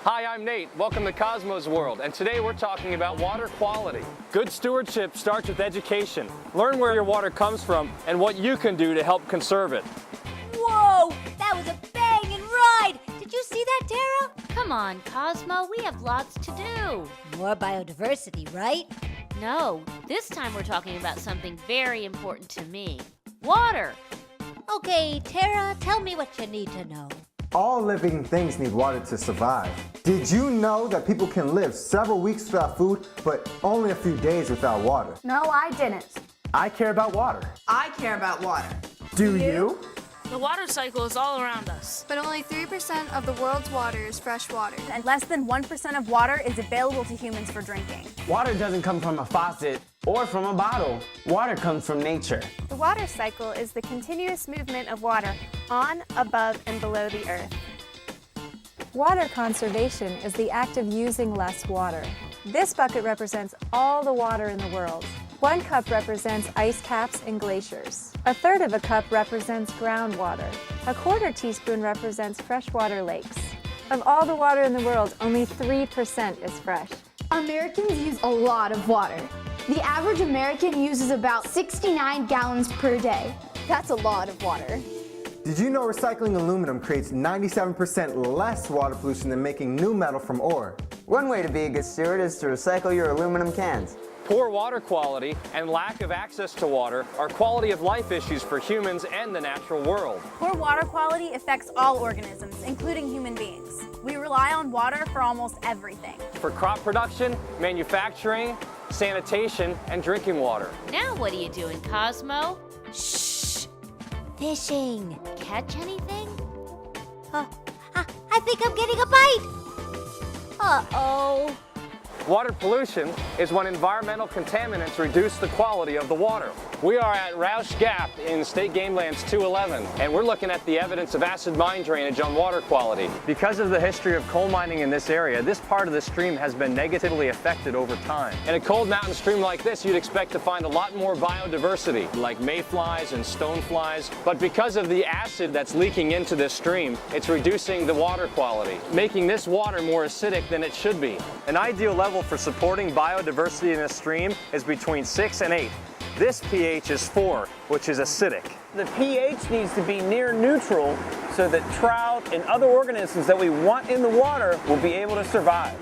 Hi, I'm Nate. Welcome to Cosmo's World, and today we're talking about water quality. Good stewardship starts with education. Learn where your water comes from and what you can do to help conserve it. Whoa! That was a banging ride! Did you see that, Tara? Come on, Cosmo, we have lots to do. More biodiversity, right? No, this time we're talking about something very important to me. Water. Okay, Tara, tell me what you need to know. All living things need water to survive. Did you know that people can live several weeks without food, but only a few days without water? No, I didn't. I care about water. I care about water. Do you? The water cycle is all around us. But only 3% of the world's water is fresh water. And less than 1% of water is available to humans for drinking. Water doesn't come from a faucet or from a bottle. Water comes from nature. The water cycle is the continuous movement of water on, above, and below the earth. Water conservation is the act of using less water. This bucket represents all the water in the world. 1 cup represents ice caps and glaciers. 1/3 of a cup represents groundwater. 1/4 teaspoon represents freshwater lakes. Of all the water in the world, only 3% is fresh. Americans use a lot of water. The average American uses about 69 gallons per day. That's a lot of water. Did you know recycling aluminum creates 97% less water pollution than making new metal from ore? One way to be a good steward is to recycle your aluminum cans. Poor water quality and lack of access to water are quality of life issues for humans and the natural world. Poor water quality affects all organisms, including human beings. We rely on water for almost everything. For crop production, manufacturing, sanitation, and drinking water. Now what are you doing, Cosmo? Shh! Fishing. Catch anything? I think I'm getting a bite. Uh-oh. Water pollution is when environmental contaminants reduce the quality of the water. We are at Roush Gap in State Game Lands 211, and we're looking at the evidence of acid mine drainage on water quality. Because of the history of coal mining in this area, this part of the stream has been negatively affected over time. In a cold mountain stream like this, you'd expect to find a lot more biodiversity, like mayflies and stoneflies. But because of the acid that's leaking into this stream, it's reducing the water quality, making this water more acidic than it should be. An ideal level for supporting biodiversity in a stream is between 6 and 8. This pH is 4, which is acidic. The pH needs to be near neutral so that trout and other organisms that we want in the water will be able to survive.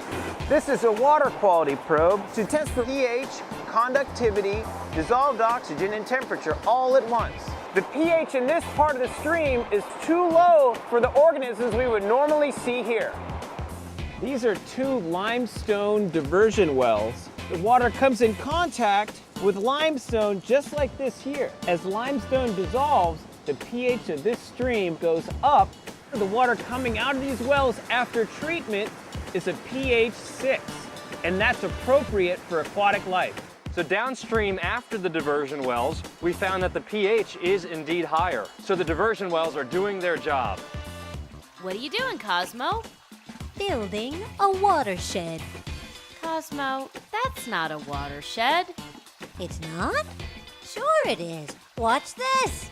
This is a water quality probe to test for pH, conductivity, dissolved oxygen, and temperature all at once. The pH in this part of the stream is too low for the organisms we would normally see here. These are 2 limestone diversion wells. The water comes in contact with limestone just like this here. As limestone dissolves, the pH of this stream goes up. The water coming out of these wells after treatment is a pH 6, and that's appropriate for aquatic life. So downstream after the diversion wells, we found that the pH is indeed higher. So the diversion wells are doing their job. What are you doing, Cosmo? Building a watershed. Cosmo, that's not a watershed. It's not? Sure it is. Watch this.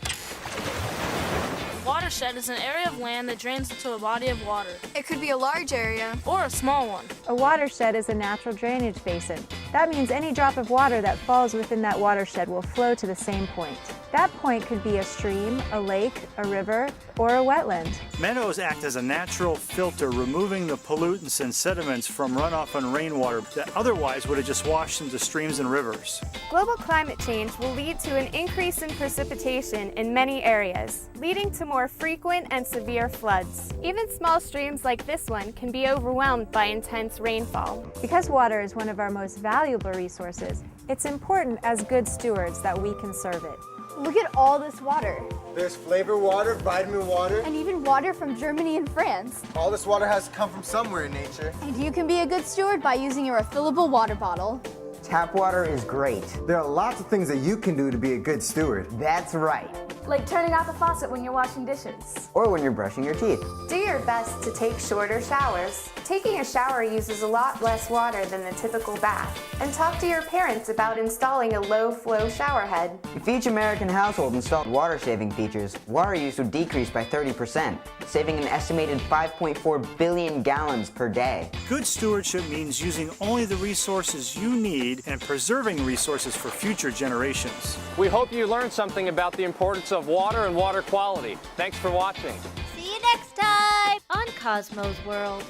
Watershed is an area of land that drains into a body of water, It could be a large area. or a small one. A watershed is a natural drainage basin. That means any drop of water that falls within that watershed will flow to the same point. That point could be a stream, a lake, a river, or a wetland. Meadows act as a natural filter, removing the pollutants and sediments from runoff and rainwater that otherwise would have just washed into streams and rivers. Global climate change will lead to an increase in precipitation in many areas, leading to more frequent and severe floods. Even small streams like this one can be overwhelmed by intense rainfall. Because water is one of our most valuable resources, it's important as good stewards that we conserve it. Look at all this water. There's flavor water, vitamin water. And even water from Germany and France. All this water has to come from somewhere in nature. And you can be a good steward by using a refillable water bottle. Tap water is great. There are lots of things that you can do to be a good steward. That's right. like turning off the faucet when you're washing dishes. Or when you're brushing your teeth. Do your best to take shorter showers. Taking a shower uses a lot less water than the typical bath. And talk to your parents about installing a low-flow shower head. If each American household installed water-saving features, water use would decrease by 30%, saving an estimated 5.4 billion gallons per day. Good stewardship means using only the resources you need and preserving resources for future generations. We hope you learned something about the importance of water and water quality. Thanks for watching. See you next time On Cosmo's World.